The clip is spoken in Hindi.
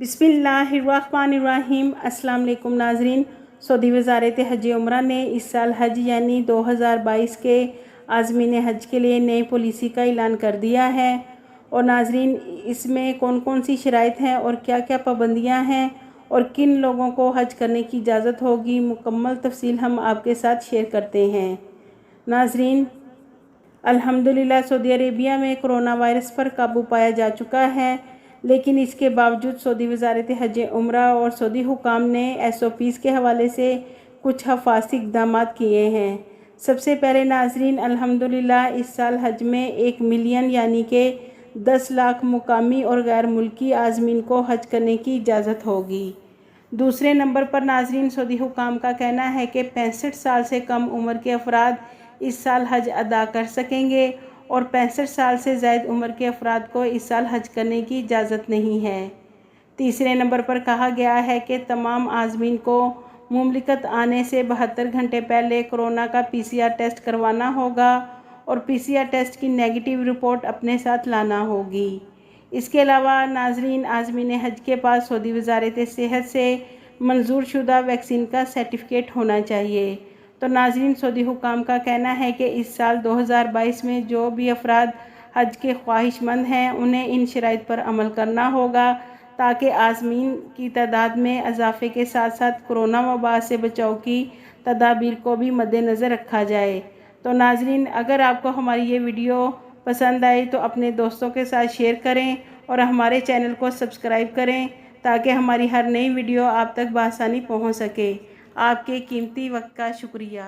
बिस्मिल्लाहिर्रहमानिर्रहीम। अस्सलाम वालेकुम नाजरीन। सऊदी वज़ारत हज उम्रा ने इस साल हज यानी 2022 के आज़मीन हज के लिए नई पॉलिसी का ऐलान कर दिया है। और नाजरीन, इसमें कौन कौन सी शराइत हैं और क्या क्या पाबंदियां हैं और किन लोगों को हज करने की इजाज़त होगी, मुकम्मल तफसील हम आपके साथ शेयर करते हैं। नाजरीन, अल्हम्दुलिल्लाह सऊदी अरेबिया में कोरोना वायरस पर काबू पाया जा चुका है, लेकिन इसके बावजूद सऊदी वज़ारत हज उम्रा और सऊदी हुकाम ने SOPs के हवाले से कुछ हिफाजती इक़दाम किए हैं। सबसे पहले नाजरीन, अल्हम्दुलिल्लाह इस साल हज में 1 मिलियन यानी कि 10 लाख मुकामी और गैर मुल्की आज़मीन को हज करने की इजाज़त होगी। दूसरे नंबर पर नाजरीन, सऊदी हुकाम का कहना है कि 65 साल से कम उम्र के अफराद इस साल हज अदा कर सकेंगे और 65 साल से ज़ायद उम्र के अफराद को इस साल हज करने की इजाज़त नहीं है। तीसरे नंबर पर कहा गया है कि तमाम आज़मीन को मुमलिकत आने से 72 घंटे पहले कोरोना का PCR टेस्ट करवाना होगा और PCR टेस्ट की नेगेटिव रिपोर्ट अपने साथ लाना होगी। इसके अलावा नाजरीन, आज़मीन हज के पास सऊदी वज़ारत सेहत से मंजूर शुदा वैक्सीन का सर्टिफिकेट होना चाहिए। तो नाजरीन, सऊदी हुकाम का कहना है कि इस साल 2022 में जो भी अफराद हज के ख्वाहिशमंद हैं उन्हें इन शराइत पर अमल करना होगा, ताकि आज़मीन की तादाद में इजाफे के साथ साथ कोरोना वबा से बचाव की तदाबीर को भी मद्देनज़र रखा जाए। तो नाजरीन, अगर आपको हमारी ये वीडियो पसंद आए तो अपने दोस्तों के साथ शेयर करें और हमारे चैनल को सब्सक्राइब करें, ताकि हमारी हर नई वीडियो आप तक बआसानी पहुँच सके। आपके कीमती वक्त का शुक्रिया।